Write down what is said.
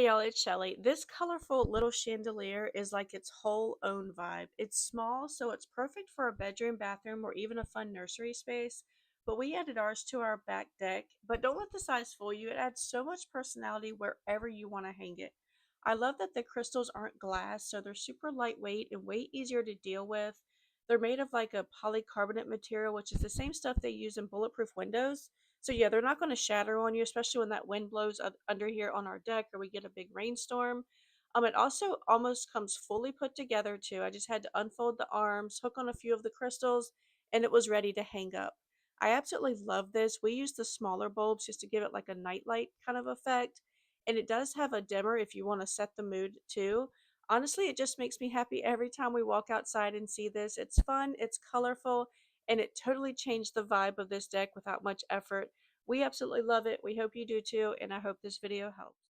Hey y'all, it's Shelly. This colorful little chandelier is like its whole own vibe. It's small, so it's perfect for a bedroom, bathroom, or even a fun nursery space. But we added ours to our back deck. But don't let the size fool you, it adds so much personality wherever you want to hang it. I love that the crystals aren't glass, so they're super lightweight and way easier to deal with. They're made of like a polycarbonate material, which is the same stuff they use in bulletproof windows. So yeah, they're not going to shatter on you, especially when that wind blows under here on our deck or we get a big rainstorm. It also almost comes fully put together too. I just had to unfold the arms, hook on a few of the crystals, and it was ready to hang up. I absolutely love this. We use the smaller bulbs just to give it like a nightlight kind of effect. And it does have a dimmer if you want to set the mood too. Honestly, it just makes me happy every time we walk outside and see this. It's fun, it's colorful, and it totally changed the vibe of this deck without much effort. We absolutely love it. We hope you do too, and I hope this video helped.